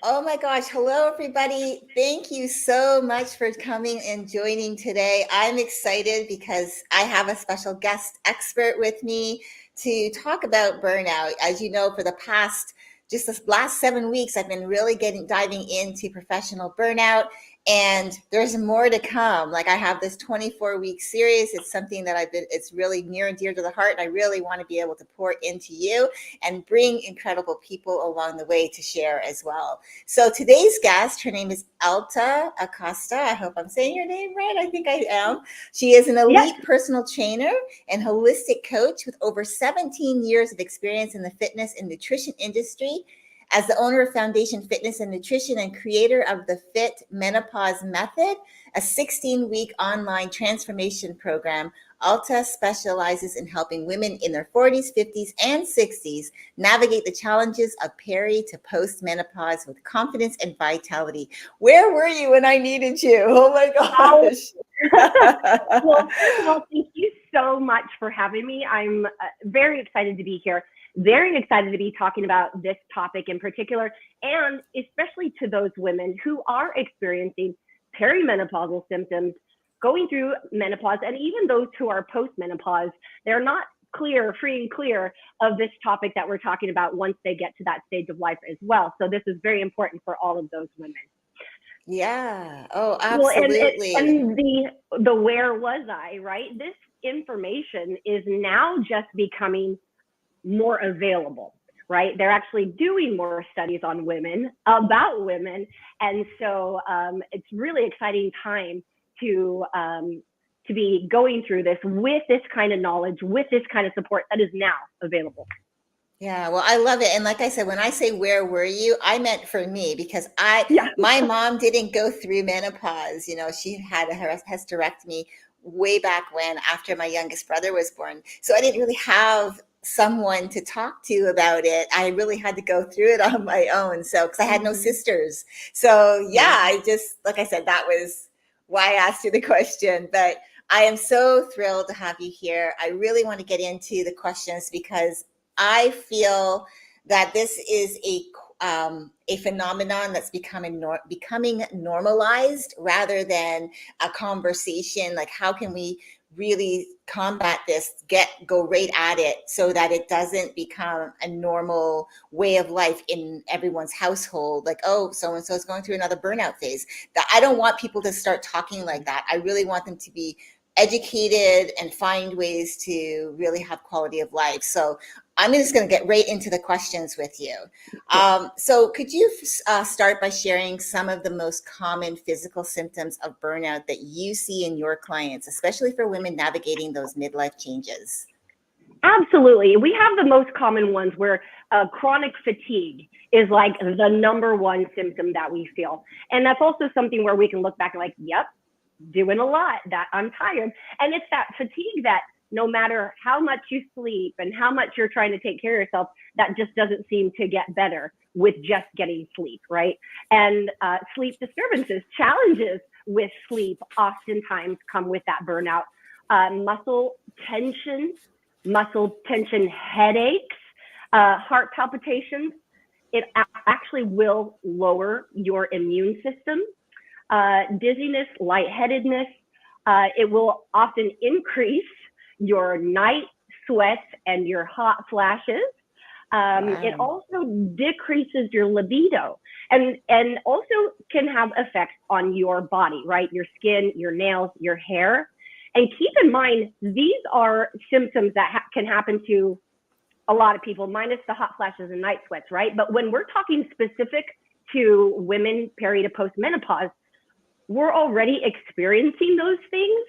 Oh my gosh. Hello, everybody. Thank you so much for coming and joining today. I'm excited because I have a special guest expert with me to talk about burnout. As you know, for the past just this last 7 weeks, I've been really diving into professional burnout, and there's more to come. Like I have this 24-week series. It's something that it's really near and dear to the heart. And I really want to be able to pour into you and bring incredible people along the way to share as well. So today's guest, her name is Alta Acosta. I hope I'm saying your name right. I think I am. She is an Yes, elite personal trainer and holistic coach with over 17 years of experience in the fitness and nutrition industry. As the owner of Foundation Fitness and Nutrition and creator of the Fit Menopause Method, a 16-week online transformation program, Alta specializes in helping women in their 40s, 50s, and 60s navigate the challenges of peri to post menopause with confidence and vitality. Where were you when I needed you? Oh my how gosh. well, first of all, thank you so much for having me. I'm very excited to be here. Very excited to be talking about this topic in particular, and especially to those women who are experiencing perimenopausal symptoms, going through menopause, and even those who are postmenopause. They're not free and clear of this topic that we're talking about once they get to that stage of life as well. So this is very important for all of those women. Yeah. Oh, Well, and absolutely. and the where was I, right? This information is now just becoming more available, right? They're actually doing more studies on women, about women, and so it's really exciting time to um, to be going through this with this kind of knowledge, with this kind of support that is now available. Yeah, well, I love it. And like I said, when I say where were you, I meant for me because Yeah. my mom didn't go through menopause. She had a hysterectomy way back when, after my youngest brother was born. So I didn't really have someone to talk to about it. I really had to go through it on my own. So, because I had no Mhm. sisters. So, yeah, Yeah. I just, like I said, that was why I asked you the question. But I am so thrilled to have you here. I really want to get into the questions because I feel that this is a phenomenon that's becoming normalized rather than a conversation. Like, how can we really combat this? Go right at it so that it doesn't become a normal way of life in everyone's household. Like, oh, so and so is going through another burnout phase. That I don't want people to start talking like that. I really want them to be educated and find ways to really have quality of life. So I'm just going to get right into the questions with you. Sure. So, could you start by sharing some of the most common physical symptoms of burnout that you see in your clients, especially for women navigating those midlife changes? Absolutely. We have the most common ones where chronic fatigue is like the number one symptom that we feel. And that's also something where we can look back and like, yep, doing a lot, that I'm tired. And it's that fatigue that no matter how much you sleep and how much you're trying to take care of yourself, that just doesn't seem to get better with just getting sleep, right? And sleep disturbances, challenges with sleep oftentimes come with that burnout. Muscle tension, headaches, heart palpitations. It actually will lower your immune system. Dizziness, lightheadedness. It will often increase your night sweats and your hot flashes. It Wow. also decreases your libido, and also can have effects on your body, right? Your skin, your nails, your hair. And keep in mind, these are symptoms that can happen to a lot of people, minus the hot flashes and night sweats, right? But when we're talking specific to women peri to postmenopause, we're already experiencing those things.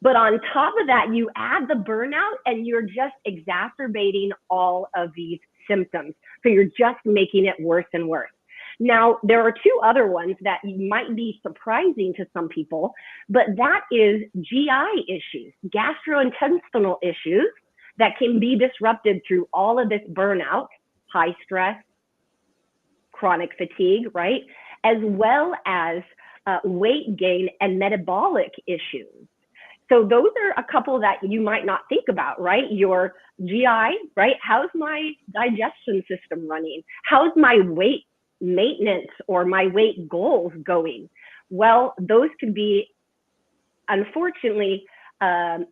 But on top of that, you add the burnout and you're just exacerbating all of these symptoms. So you're just making it worse and worse. Now, there are two other ones that might be surprising to some people, but that is GI issues, gastrointestinal issues that can be disrupted through all of this burnout, high stress, chronic fatigue, right? As well as weight gain and metabolic issues. So those are a couple that you might not think about, right? Your GI, right? How's my digestion system running? How's my weight maintenance or my weight goals going? Well, those could be, unfortunately,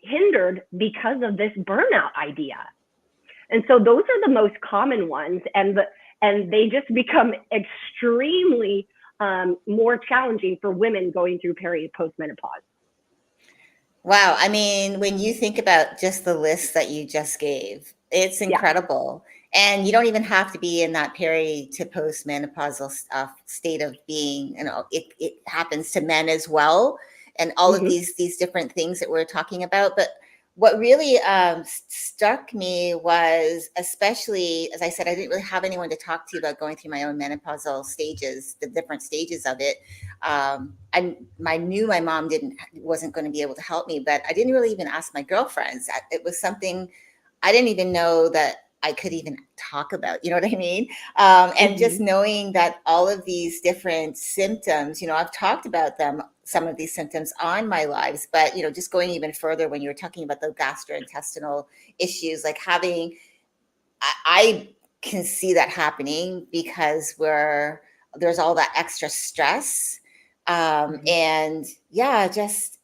hindered because of this burnout idea. And so those are the most common ones, and they just become extremely more challenging for women going through peri postmenopause. Wow. I mean, when you think about just the list that you just gave, it's Yeah. incredible. And you don't even have to be in that peri to postmenopausal state of being. You know, it happens to men as well, and all of Mm-hmm. these different things that we're talking about. But what really struck me was, especially as I said, I didn't really have anyone to talk to about going through my own menopausal stages, the different stages of it. I knew my mom wasn't going to be able to help me, but I didn't really even ask my girlfriends. It was something I didn't even know that I could even talk about. You know what I mean? And Mm-hmm. just knowing that all of these different symptoms, you know, I've talked about them, some of these symptoms on my lives, but you know, just going even further when you were talking about the gastrointestinal issues, like I can see that happening because there's all that extra stress. And yeah, that's,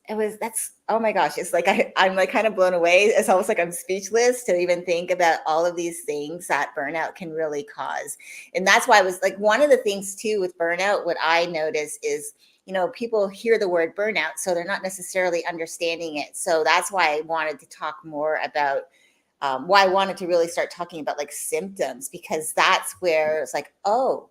oh my gosh, it's like I'm like kind of blown away. It's almost like I'm speechless to even think about all of these things that burnout can really cause. And that's why I was like, one of the things too with burnout, what I notice is, you know, people hear the word burnout, so they're not necessarily understanding it. So that's why I wanted to talk more about why I wanted to really start talking about like symptoms, because that's where it's like, oh,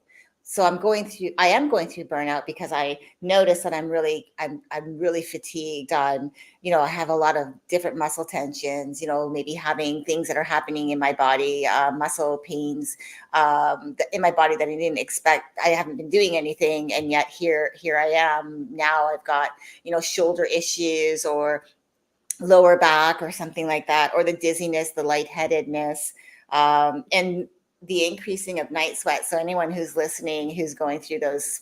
so I am going through burnout because I notice that I'm really fatigued. You know, I have a lot of different muscle tensions, you know, maybe having things that are happening in my body, muscle pains in my body that I didn't expect. I haven't been doing anything. And yet here I am now. I've got, you know, shoulder issues or lower back or something like that, or the dizziness, the lightheadedness, and the increasing of night sweat. So anyone who's listening, who's going through those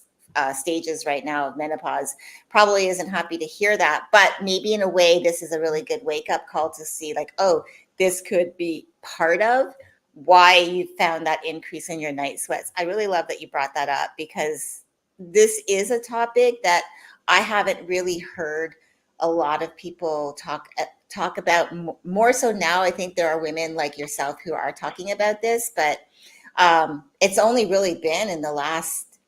stages right now of menopause, probably isn't happy to hear that. But maybe in a way, this is a really good wake up call to see like, oh, this could be part of why you found that increase in your night sweats. I really love that you brought that up, because this is a topic that I haven't really heard a lot of people talk about more so now. I think there are women like yourself who are talking about this, but it's only really been in the last,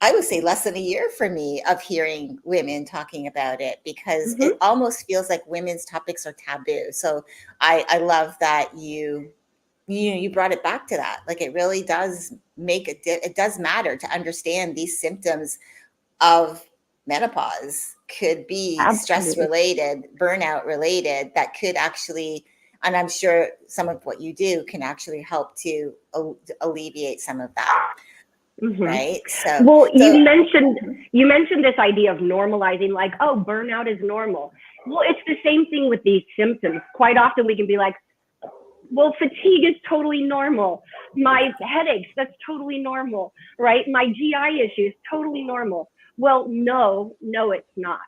I would say, less than a year for me of hearing women talking about it, because Mm-hmm. it almost feels like women's topics are taboo. So I love that you brought it back to that. Like, it really does it does matter to understand these symptoms of menopause could be stress Absolutely. related, burnout related, that could actually, and I'm sure some of what you do can actually help to alleviate some of that, Mm-hmm. right? So, Well, so you mentioned this idea of normalizing, like, oh, burnout is normal. Well, it's the same thing with these symptoms. Quite often we can be like, well, fatigue is totally normal. My headaches, that's totally normal, right? My GI issues, totally normal. Well, no, it's not.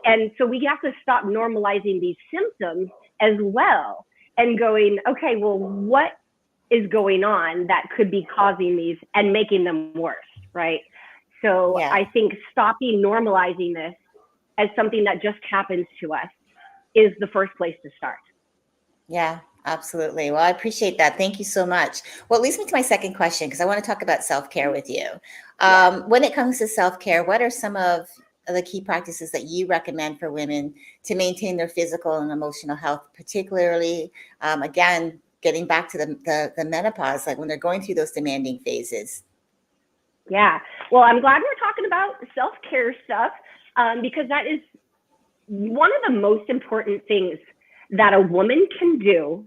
And so we have to stop normalizing these symptoms as well and going, okay, well, what is going on that could be causing these and making them worse, right? So yeah. I think stopping normalizing this as something that just happens to us is the first place to start. Yeah, absolutely. Well, I appreciate that. Thank you so much. Well, it leads me to my second question, because I want to talk about self-care with you. Yeah. When it comes to self-care, what are some of the key practices that you recommend for women to maintain their physical and emotional health, particularly, again, getting back to the menopause, like when they're going through those demanding phases? Yeah. Well, I'm glad we're talking about self-care stuff, because that is one of the most important things that a woman can do,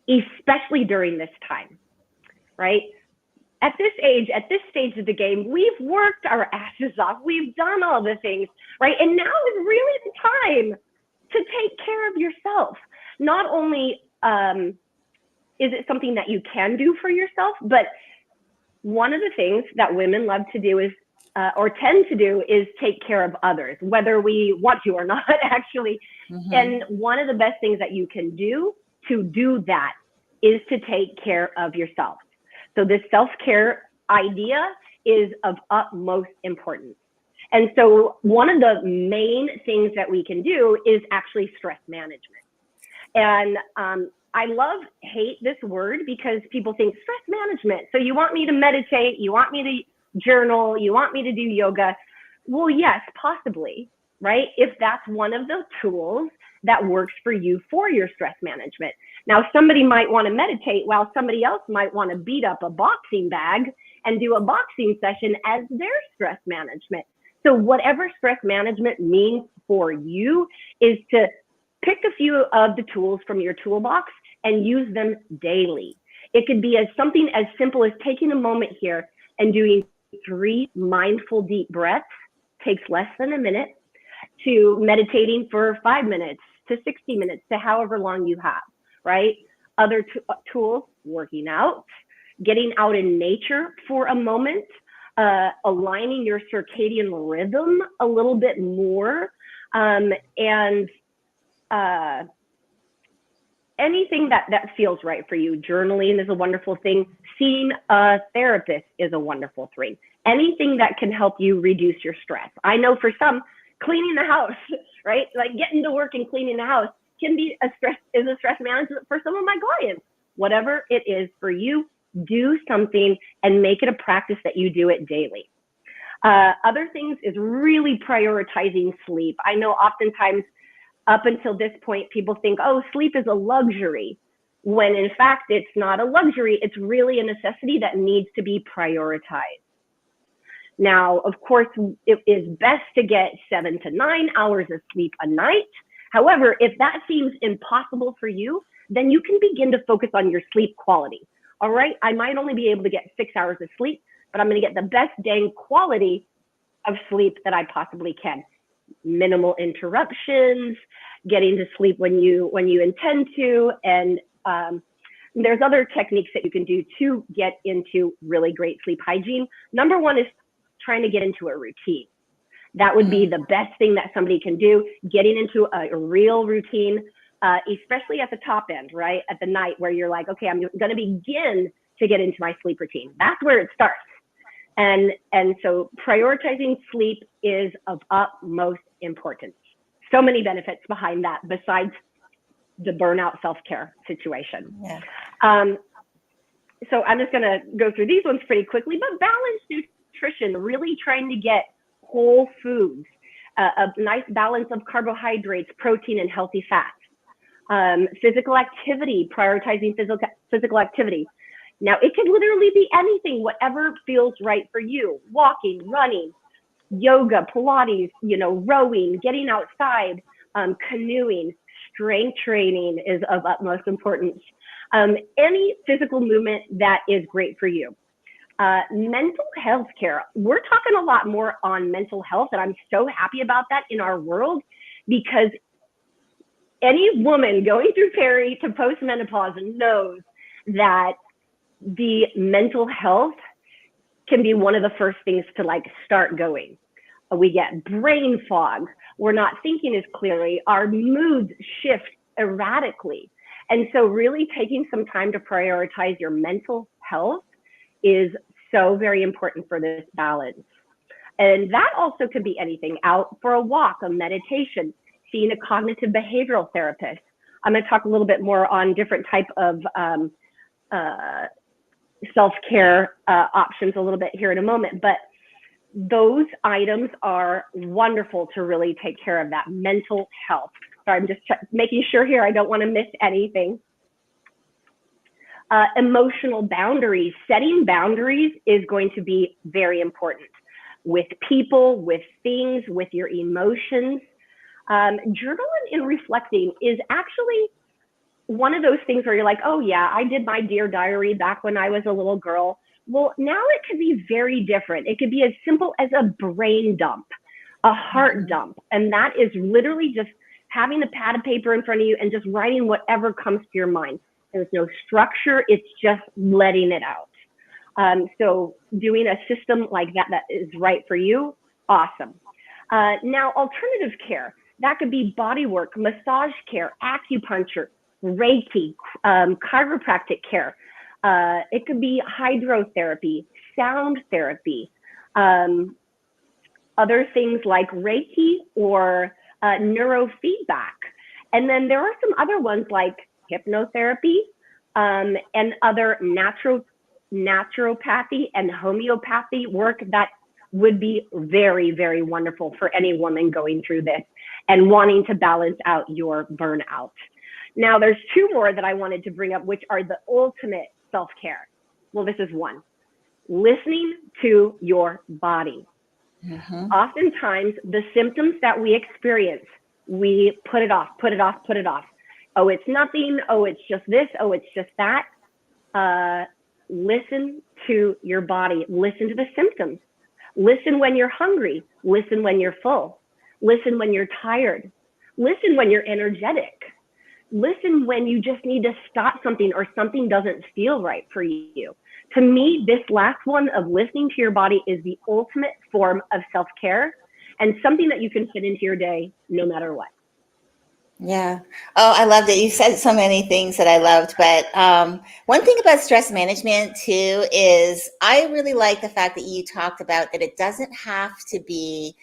especially during this time, right? At this age, at this stage of the game, we've worked our asses off. We've done all the things, right? And now is really the time to take care of yourself. Not only is it something that you can do for yourself, but one of the things that women love to do is, or tend to do, is take care of others, whether we want to or not, actually. Mm-hmm. And one of the best things that you can do to do that is to take care of yourself. So this self-care idea is of utmost importance. And so one of the main things that we can do is actually stress management. And I hate this word because people think stress management. So you want me to meditate, you want me to journal, you want me to do yoga. Well, yes, possibly, right? If that's one of the tools that works for you for your stress management. Now, somebody might want to meditate while somebody else might want to beat up a boxing bag and do a boxing session as their stress management. So whatever stress management means for you is to pick a few of the tools from your toolbox and use them daily. It could be something as simple as taking a moment here and doing 3 mindful deep breaths, takes less than a minute, to meditating for 5 minutes, to 60 minutes, to however long you have, right? Other tools, working out, getting out in nature for a moment, aligning your circadian rhythm a little bit more, and anything that feels right for you. Journaling is a wonderful thing. Seeing a therapist is a wonderful thing. Anything that can help you reduce your stress. I know for some, cleaning the house, right? Like getting to work and cleaning the house can be a stress management for some of my clients. Whatever it is for you, do something and make it a practice that you do it daily. Other things is really prioritizing sleep. I know oftentimes up until this point, people think, oh, sleep is a luxury, when in fact, it's not a luxury. It's really a necessity that needs to be prioritized. Now, of course, it is best to get 7 to 9 hours of sleep a night. However, if that seems impossible for you, then you can begin to focus on your sleep quality. All right, I might only be able to get 6 hours of sleep, but I'm going to get the best dang quality of sleep that I possibly can. Minimal interruptions, getting to sleep when you intend to, and there's other techniques that you can do to get into really great sleep hygiene. Number one is trying to get into a routine. That would be the best thing that somebody can do, getting into a real routine, especially at the top end, right? At the night where you're like, okay, I'm going to begin to get into my sleep routine. That's where it starts. And so prioritizing sleep is of utmost importance. So many benefits behind that besides the burnout self-care situation. Yeah. So I'm just going to go through these ones pretty quickly, but balanced nutrition, really trying to get whole foods, a nice balance of carbohydrates, protein, and healthy fats. Physical activity, prioritizing physical activity. Now, it could literally be anything, whatever feels right for you. Walking, running, yoga, Pilates, rowing, getting outside, canoeing, strength training is of utmost importance. Any physical movement that is great for you. Mental health care. We're talking a lot more on mental health, and I'm so happy about that in our world, because any woman going through peri to postmenopause knows that the mental health can be one of the first things to start going. We get brain fog. We're not thinking as clearly. Our moods shift erratically. And so really taking some time to prioritize your mental health is so very important for this balance. And that also could be anything: out for a walk, a meditation, seeing a cognitive behavioral therapist. I'm going to talk a little bit more on different type of self-care options a little bit here in a moment, but those items are wonderful to really take care of that mental health. So I'm just making sure here I don't want to miss anything. Emotional boundaries. Setting boundaries is going to be very important with people, with things, with your emotions. Journaling and reflecting is actually one of those things where you're like, oh yeah, I did my Dear Diary back when I was a little girl. Well, now it could be very different. It could be as simple as a brain dump, a heart dump. And that is literally just having a pad of paper in front of you and just writing whatever comes to your mind. There's no structure, it's just letting it out. So doing a system like that is right for you, awesome. Now, alternative care. That could be body work, massage care, acupuncture, Reiki, chiropractic care. It could be hydrotherapy, sound therapy, other things like Reiki or neurofeedback. And then there are some other ones like hypnotherapy and other naturopathy and homeopathy work that would be very, very wonderful for any woman going through this and wanting to balance out your burnout. Now, there's two more that I wanted to bring up, which are the ultimate self-care. Well, this is one. Listening to your body. Mm-hmm. Oftentimes, the symptoms that we experience, we put it off. Oh, it's nothing. Oh, it's just this. Oh, it's just that. Listen to your body. Listen to the symptoms. Listen when you're hungry. Listen when you're full. Listen when you're tired. Listen when you're energetic. Listen when you just need to stop something or something doesn't feel right for you. To me, this last one of listening to your body is the ultimate form of self-care and something that you can fit into your day no matter what. Yeah. Oh, I loved it. You said so many things that I loved, but one thing about stress management too is I really like the fact that you talked about that it doesn't have to be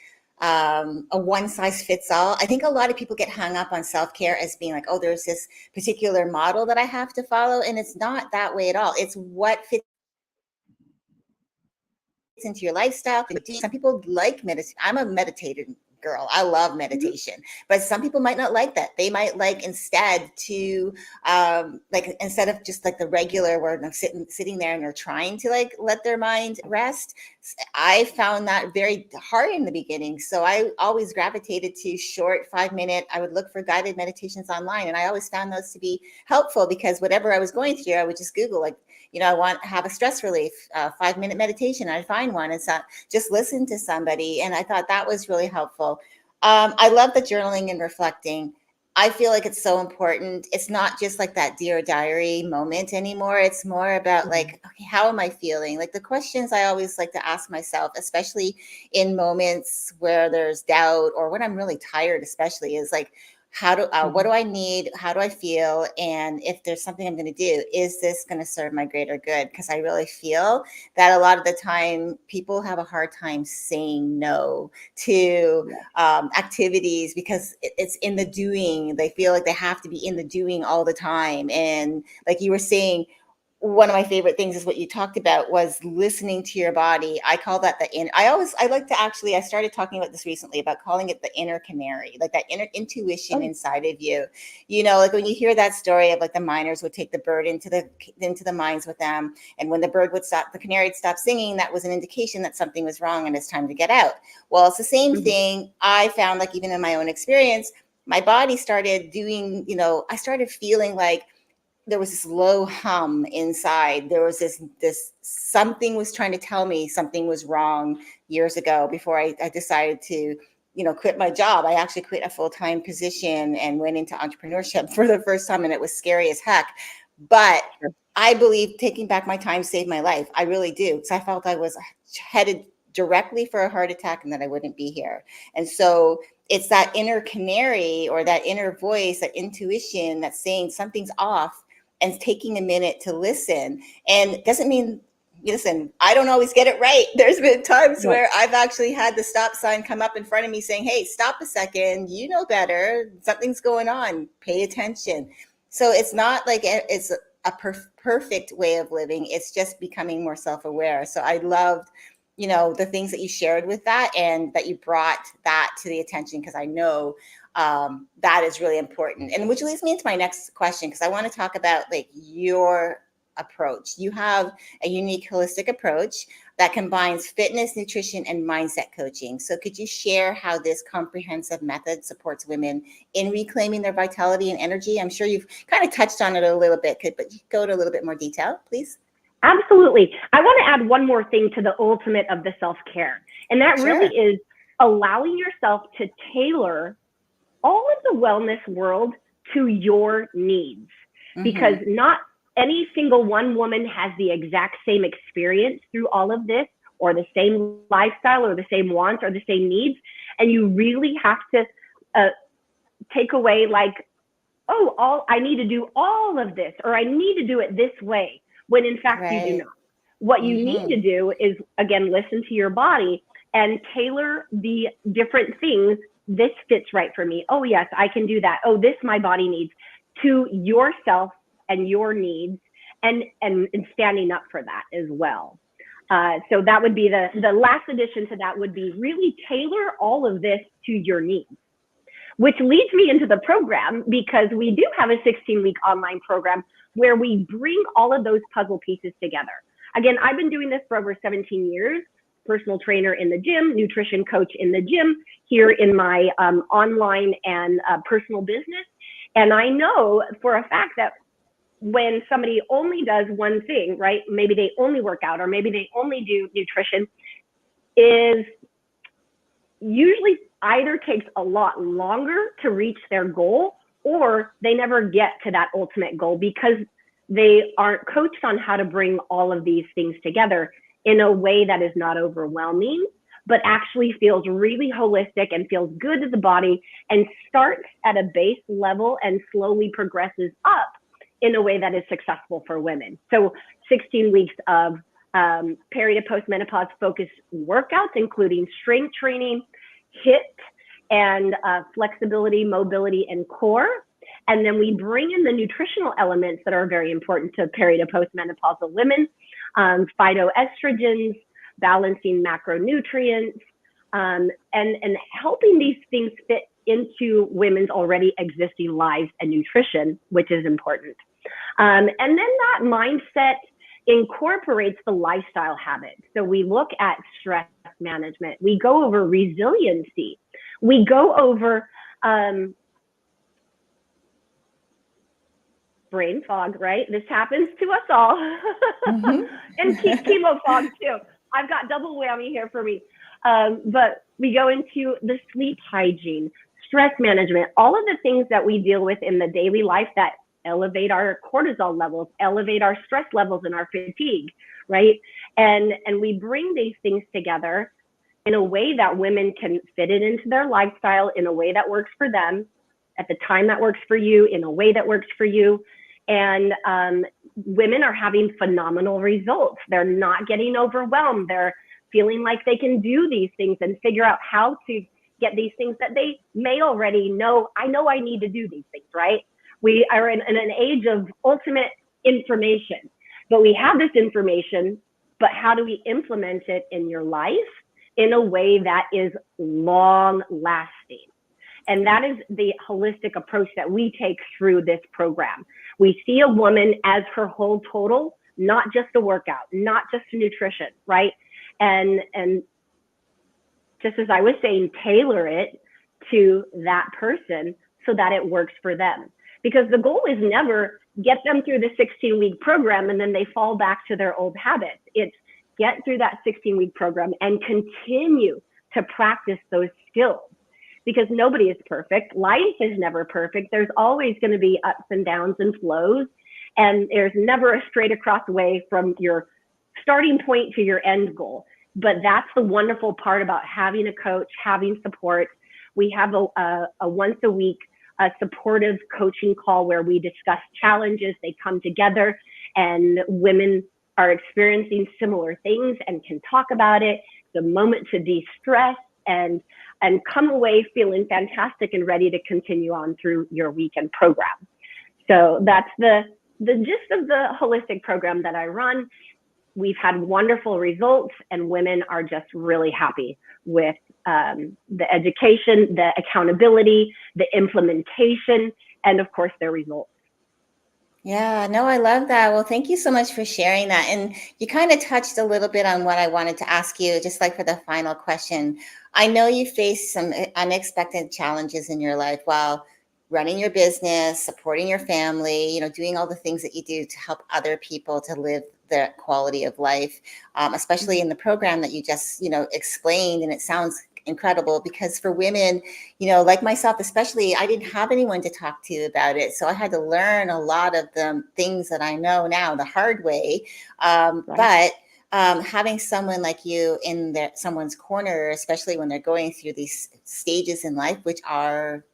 a one size fits all. I think a lot of people get hung up on self-care as being like, oh, there's this particular model that I have to follow, and it's not that way at all. It's what fits into your lifestyle. Some people like meditation. I'm a meditative girl. I love meditation, but some people might not like that. They might like instead to like instead of just like the regular where I'm sitting there and they're trying to like let their mind rest. I found that very hard in the beginning. So I always gravitated to short 5-minute. I would look for guided meditations online, and I always found those to be helpful because whatever I was going through, I would just Google like, I want to have a stress relief, 5-minute meditation. I'd find one and just listen to somebody. And I thought that was really helpful. I love the journaling and reflecting. I feel like it's so important. It's not just like that Dear Diary moment anymore. It's more about like, okay, how am I feeling? Like the questions I always like to ask myself, especially in moments where there's doubt or when I'm really tired, especially is like, what do I need? How do I feel? And if there's something I'm going to do, is this going to serve my greater good? Because I really feel that a lot of the time people have a hard time saying no to activities because it's in the doing. They feel like they have to be in the doing all the time. And like you were saying, one of my favorite things is what you talked about was listening to your body. I call that I started talking about this recently about calling it the inner canary, like that inner intuition inside of you. Like when you hear that story of like the miners would take the bird into the mines with them. And when the canary would stop singing, that was an indication that something was wrong and it's time to get out. Well, it's the same thing. I found like even in my own experience, my body started doing, I started feeling like there was this low hum inside. There was this something was trying to tell me something was wrong years ago before I decided to, quit my job. I actually quit a full-time position and went into entrepreneurship for the first time. And it was scary as heck. But I believe taking back my time saved my life. I really do. Because I felt I was headed directly for a heart attack and that I wouldn't be here. And so it's that inner canary or that inner voice, that intuition that's saying something's off, and taking a minute to listen. And it doesn't mean, listen, I don't always get it right. There's been times where I've actually had the stop sign come up in front of me saying, hey, stop a second. You know better. Something's going on. Pay attention. So it's not like it's a perfect way of living. It's just becoming more self-aware. So I loved, the things that you shared with that and that you brought that to the attention because I know that is really important. And which leads me into my next question, because I want to talk about like your approach. You have a unique holistic approach that combines fitness, nutrition, and mindset coaching. So could you share how this comprehensive method supports women in reclaiming their vitality and energy? I'm sure you've kind of touched on it a little bit, but you go into a little bit more detail, please? Absolutely. I want to add one more thing to the ultimate of the self-care. And that really is allowing yourself to tailor all of the wellness world to your needs, because not any single one woman has the exact same experience through all of this, or the same lifestyle, or the same wants, or the same needs. And you really have to take away like, I need to do all of this, or I need to do it this way, when in fact you do not. What you need to do is, again, listen to your body and tailor the different things. This fits right for me. Oh, yes, I can do that. Oh, this my body needs, to yourself and your needs, and standing up for that as well. So that would be the last addition to that would be really tailor all of this to your needs, which leads me into the program, because we do have a 16-week online program where we bring all of those puzzle pieces together. Again, I've been doing this for over 17 years, personal trainer in the gym, nutrition coach in the gym, here in my online and personal business. And I know for a fact that when somebody only does one thing, right? Maybe they only work out, or maybe they only do nutrition, is usually either takes a lot longer to reach their goal, or they never get to that ultimate goal because they aren't coached on how to bring all of these things together in a way that is not overwhelming, but actually feels really holistic and feels good to the body, and starts at a base level and slowly progresses up in a way that is successful for women. So 16 weeks of peri to postmenopause focused workouts, including strength training, HIIT, and flexibility, mobility, and core. And then we bring in the nutritional elements that are very important to peri to postmenopausal women, phytoestrogens, balancing macronutrients, and helping these things fit into women's already existing lives and nutrition, which is important. And then that mindset incorporates the lifestyle habits. So we look at stress management. We go over resiliency. We go over brain fog, right? This happens to us all. And chemo fog too. I've got double whammy here for me. But we go into the sleep hygiene, stress management, all of the things that we deal with in the daily life that elevate our cortisol levels, elevate our stress levels and our fatigue, right? And we bring these things together in a way that women can fit it into their lifestyle, in a way that works for them, at the time that works for you, in a way that works for you. And women are having phenomenal results. They're not getting overwhelmed. They're feeling like they can do these things and figure out how to get these things that they may already know. I know I need to do these things, right? We are in an age of ultimate information, but we have this information, but how do we implement it in your life in a way that is long lasting? And that is the holistic approach that we take through this program. We see a woman as her whole total, not just a workout, not just a nutrition, right? And just as I was saying, tailor it to that person so that it works for them. Because the goal is never get them through the 16-week program and then they fall back to their old habits. It's get through that 16-week program and continue to practice those skills. Because nobody is perfect. Life is never perfect. There's always going to be ups and downs and flows. And there's never a straight across way from your starting point to your end goal. But that's the wonderful part about having a coach, having support. We have a once a week supportive coaching call where we discuss challenges. They come together and women are experiencing similar things and can talk about it. The moment to de-stress and come away feeling fantastic and ready to continue on through your weekend program. So that's the gist of the holistic program that I run. We've had wonderful results and women are just really happy with the education, the accountability, the implementation, and of course their results. Yeah, no, I love that. Well, thank you so much for sharing that. And you kind of touched a little bit on what I wanted to ask you, just like for the final question. I know you faced some unexpected challenges in your life while running your business, supporting your family, doing all the things that you do to help other people to live the quality of life, especially in the program that you just, explained. And it sounds incredible because for women, like myself, especially, I didn't have anyone to talk to about it. So I had to learn a lot of the things that I know now the hard way. Right. But having someone like you in someone's corner, especially when they're going through these stages in life, which are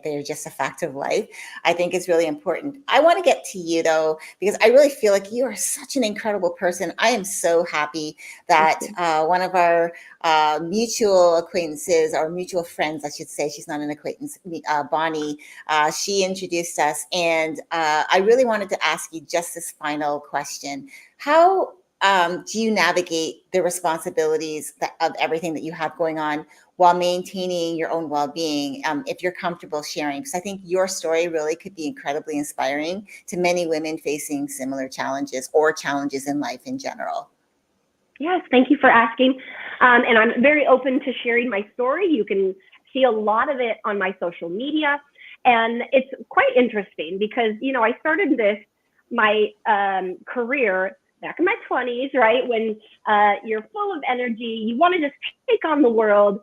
they're just a fact of life, I think is really important. I want to get to you though, because I really feel like you are such an incredible person. I am so happy that one of our mutual acquaintances, or mutual friends, I should say, she's not an acquaintance, Bonnie, she introduced us. And I really wanted to ask you just this final question. How do you navigate the responsibilities of everything that you have going on while maintaining your own well-being, if you're comfortable sharing? Because I think your story really could be incredibly inspiring to many women facing similar challenges or challenges in life in general. Yes, thank you for asking. And I'm very open to sharing my story. You can see a lot of it on my social media. And it's quite interesting because, I started my career back in my 20s, right? When you're full of energy, you want to just take on the world.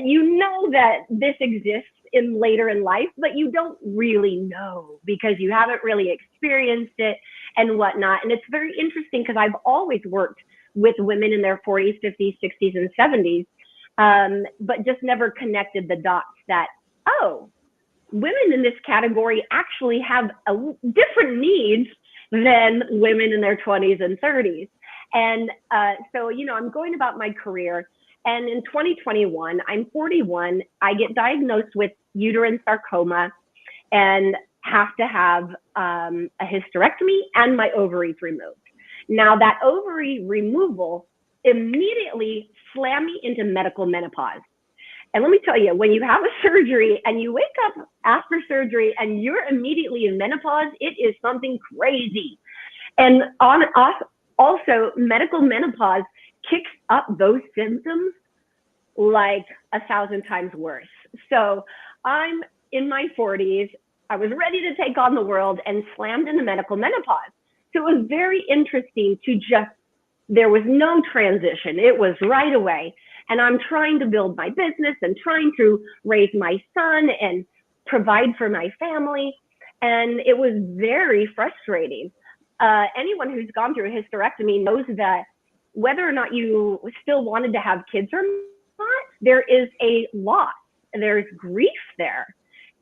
You know that this exists later in life, but you don't really know because you haven't really experienced it and whatnot. And it's very interesting because I've always worked with women in their 40s, 50s, 60s, and 70s, but just never connected the dots that, oh, women in this category actually have different needs than women in their 20s and 30s. And so, I'm going about my career. And in 2021, I'm 41. I get diagnosed with uterine sarcoma and have to have a hysterectomy and my ovaries removed. Now, that ovary removal immediately slammed me into medical menopause. And let me tell you, when you have a surgery and you wake up after surgery and you're immediately in menopause, it is something crazy. And also, medical menopause kicks up those symptoms like 1,000 times worse. So I'm in my 40s. I was ready to take on the world and slammed into medical menopause. So it was very interesting there was no transition. It was right away. And I'm trying to build my business and trying to raise my son and provide for my family. And it was very frustrating. Anyone who's gone through a hysterectomy knows that whether or not you still wanted to have kids or not, there is a loss. There's grief there.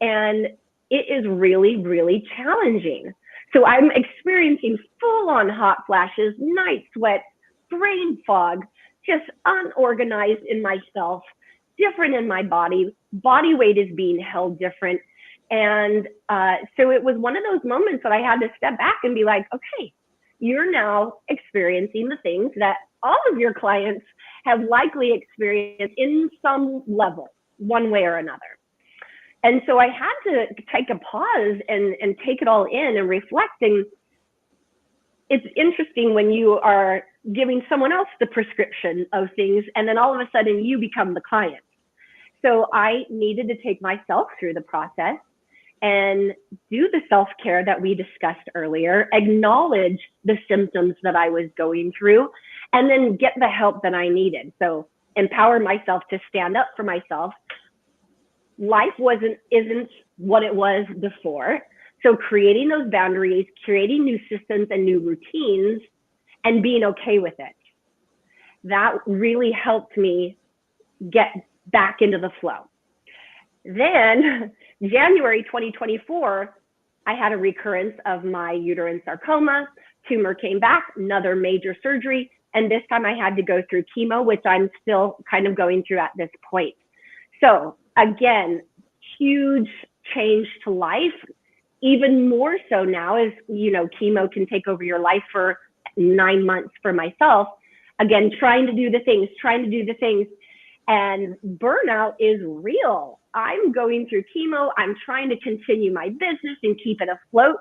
And it is really, really challenging. So I'm experiencing full-on hot flashes, night sweats, brain fog, just unorganized in myself, different in my body. Body weight is being held different. And so it was one of those moments that I had to step back and be like, okay, you're now experiencing the things that all of your clients have likely experienced in some level, one way or another. And so I had to take a pause and take it all in and reflecting. It's interesting when you are giving someone else the prescription of things and then all of a sudden you become the client. So I needed to take myself through the process and do the self-care that we discussed earlier, acknowledge the symptoms that I was going through, and then get the help that I needed. So empower myself to stand up for myself. Life isn't what it was before. So creating those boundaries, creating new systems and new routines, and being okay with it. That really helped me get back into the flow. Then January 2024, I had a recurrence of my uterine sarcoma. Tumor came back, another major surgery. And this time I had to go through chemo, which I'm still kind of going through at this point. So again, huge change to life, even more so now as, chemo can take over your life for 9 months for myself. Again, trying to do the things. And burnout is real. I'm going through chemo. I'm trying to continue my business and keep it afloat.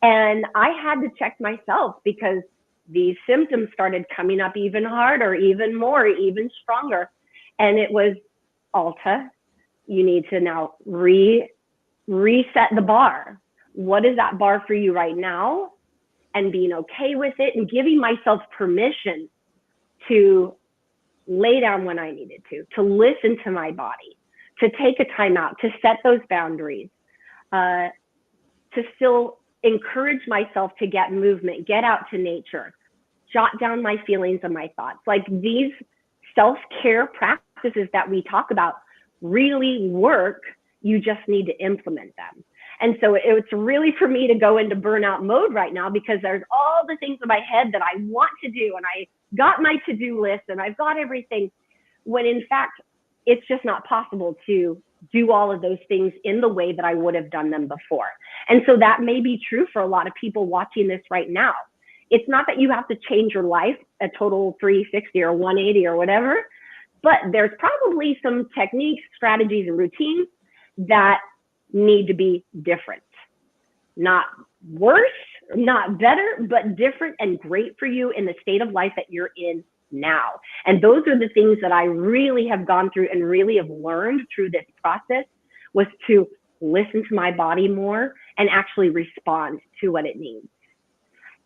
And I had to check myself because these symptoms started coming up even harder, even more, even stronger. And it was, Alta, you need to now reset the bar. What is that bar for you right now? And being okay with it and giving myself permission to lay down when I needed to listen to my body, to take a time out, to set those boundaries, to still encourage myself to get movement, get out to nature, jot down my feelings and my thoughts. Like these self-care practices that we talk about really work You just need to implement them. And so it's really for me to go into burnout mode right now, because there's all the things in my head that I want to do, and I got my to-do list and I've got everything, when in fact it's just not possible to do all of those things in the way that I would have done them before. And so that may be true for a lot of people watching this right now. It's not that you have to change your life a total 360 or 180 or whatever, but there's probably some techniques, strategies, and routines that need to be different. Not worse, not better, but different and great for you in the state of life that you're in now. And those are the things that I really have gone through and really have learned through this process, was to listen to my body more and actually respond to what it needs.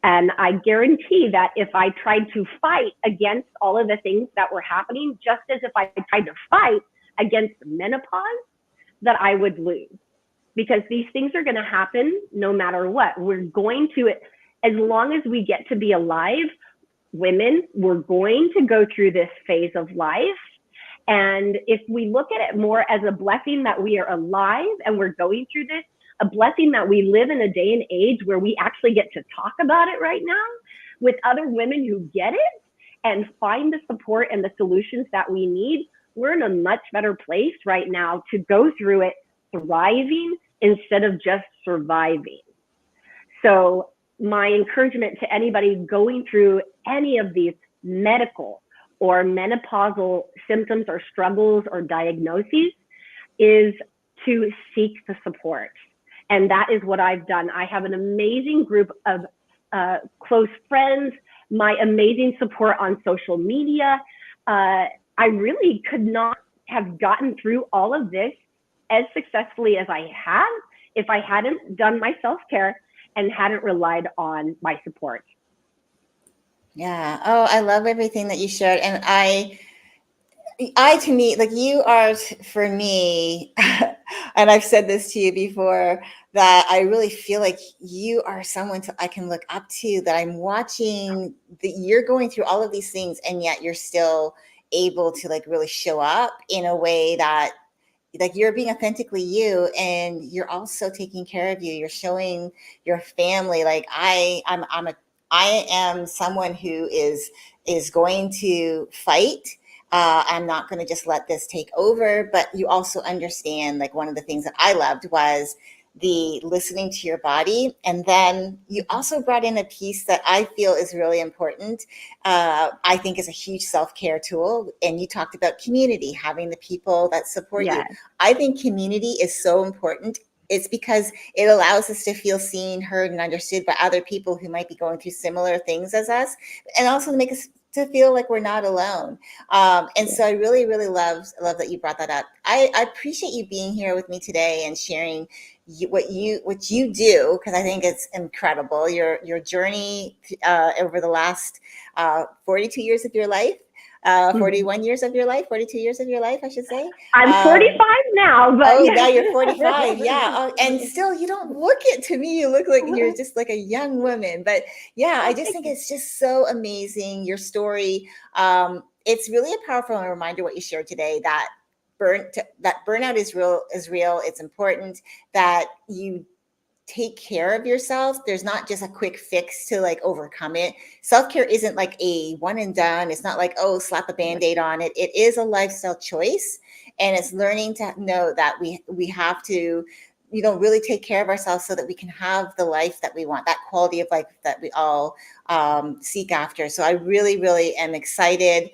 And I guarantee that if I tried to fight against all of the things that were happening, just as if I tried to fight against menopause, that I would lose. Because these things are going to happen no matter what. We're going to, as long as we get to be alive, women, we're going to go through this phase of life. And if we look at it more as a blessing that we are alive and we're going through this, a blessing that we live in a day and age where we actually get to talk about it right now with other women who get it and find the support and the solutions that we need, we're in a much better place right now to go through it thriving instead of just surviving. So my encouragement to anybody going through any of these medical or menopausal symptoms or struggles or diagnoses is to seek the support. And that is what I've done. I have an amazing group of close friends, my amazing support on social media. I really could not have gotten through all of this as successfully as I have if I hadn't done my self-care and hadn't relied on my support. Yeah. Oh, I love everything that you shared. And to me, like you are for me, and I've said this to you before, that I really feel like you are someone I can look up to, that I'm watching that you're going through all of these things, and yet you're still able to like really show up in a way that like you're being authentically you, and you're also taking care of you. You're showing your family like I am someone who is going to fight. I'm not going to just let this take over. But you also understand, like one of the things that I loved was the listening to your body. And then you also brought in a piece that I feel is really important. I think is a huge self-care tool. And you talked about community, having the people that support you. I think community is so important. It's because it allows us to feel seen, heard, and understood by other people who might be going through similar things as us, and also to make us to feel like we're not alone. And so I really, really love that you brought that up. I appreciate you being here with me today and sharing what you do, because I think it's incredible. Your journey over the last 42 years of your life. 41 years of your life, 42 years of your life, I should say. I'm 45 now, but oh, now you're 45. Yeah. Oh, and still, you don't look it to me. You look like you're just like a young woman. But yeah, I just think it's just so amazing. Your story. It's really a powerful reminder what you shared today, that burnout is real. It's important that you take care of yourself. There's not just a quick fix to like overcome it. Self-care isn't like a one and done. It's not like, oh, slap a band-aid on it. It is a lifestyle choice. And it's learning to know that we have to, really take care of ourselves so that we can have the life that we want, that quality of life that we all seek after. So I really, really am excited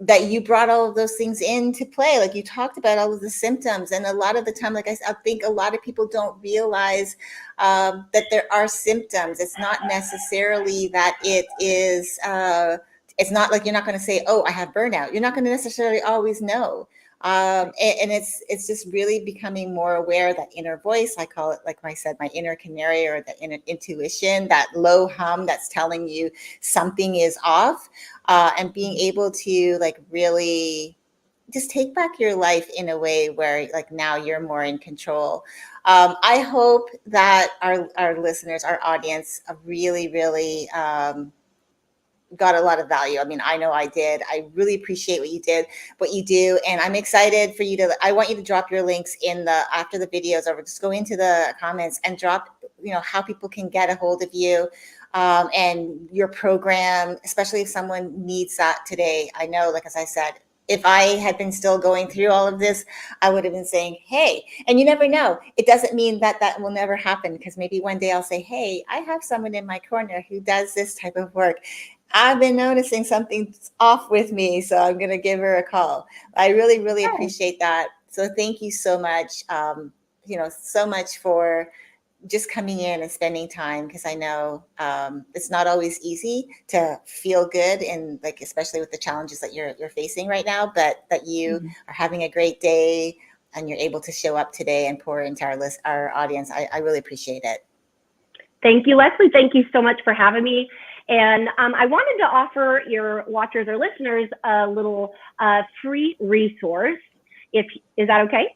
that you brought all of those things into play. Like you talked about all of the symptoms, and a lot of the time, like I think a lot of people don't realize that there are symptoms. It's not necessarily that it is, it's not like you're not going to say, oh, I have burnout. You're not going to necessarily always know. And it's just really becoming more aware, that inner voice, I call it, like I said, my inner canary, or the inner intuition, that low hum that's telling you something is off, and being able to like really just take back your life in a way where like now you're more in control. I hope that our listeners, our audience, really, really got a lot of value. I mean, I know I did. I really appreciate what you do. And I'm excited for you to, I want you to drop your links in the, after the videos over, just go into the comments and drop, how people can get a hold of you, and your program, especially if someone needs that today. I know, like, as I said, if I had been still going through all of this, I would have been saying, hey, and you never know. It doesn't mean that that will never happen, because maybe one day I'll say, hey, I have someone in my corner who does this type of work. I've been noticing something's off with me, so I'm going to give her a call. I really, really appreciate that. So thank you so much, so much for just coming in and spending time, because I know it's not always easy to feel good, and like, especially with the challenges that you're facing right now, but that you are having a great day and you're able to show up today and pour into our audience. I really appreciate it. Thank you, Leslie. Thank you so much for having me. And I wanted to offer your watchers or listeners a little free resource. Is that okay?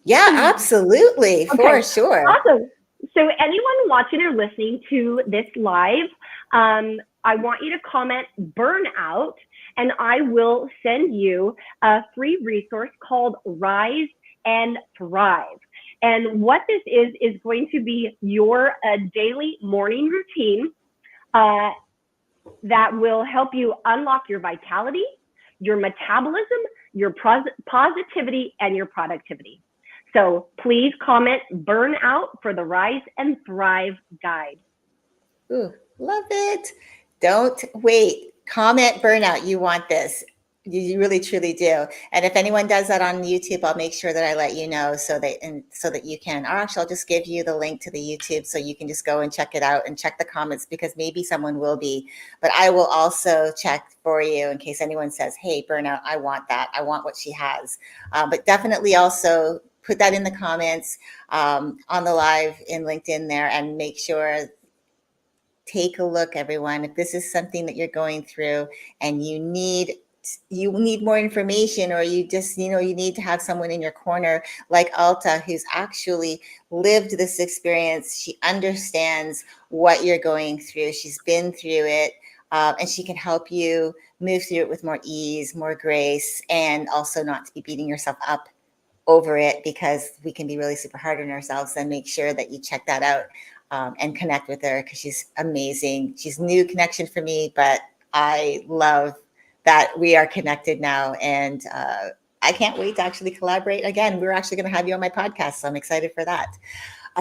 Yeah, absolutely. Okay. For sure. Awesome. So anyone watching or listening to this live, I want you to comment burnout, and I will send you a free resource called Rise and Thrive. And what this is going to be your daily morning routine that will help you unlock your vitality, your metabolism, your positivity, and your productivity. So please comment burnout for the Rise and Thrive guide. Ooh, love it. Don't wait. Comment burnout. You want this. You really truly do. And if anyone does that on YouTube, I'll make sure that I let you know, so that you can, or actually I'll just give you the link to the YouTube so you can just go and check it out and check the comments, because maybe someone will be, but I will also check for you in case anyone says, hey, burnout, I want that. I want what she has. But definitely also put that in the comments on the live in LinkedIn there, and make sure, take a look, everyone. If this is something that you're going through and you need more information, or you just, you need to have someone in your corner like Alta, who's actually lived this experience. She understands what you're going through. She's been through it, and she can help you move through it with more ease, more grace, and also not to be beating yourself up over it, because we can be really super hard on ourselves. And make sure that you check that out and connect with her, because she's amazing. She's new connection for me, but I love that we are connected now, and I can't wait to actually collaborate again. We're actually going to have you on my podcast, so I'm excited for that.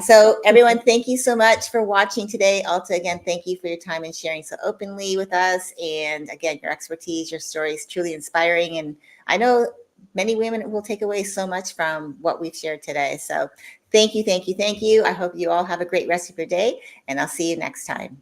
So everyone, thank you so much for watching today. Alta, again, thank you for your time and sharing so openly with us. And again, your expertise, your story is truly inspiring. And I know many women will take away so much from what we've shared today. So thank you, thank you, thank you. I hope you all have a great rest of your day, and I'll see you next time.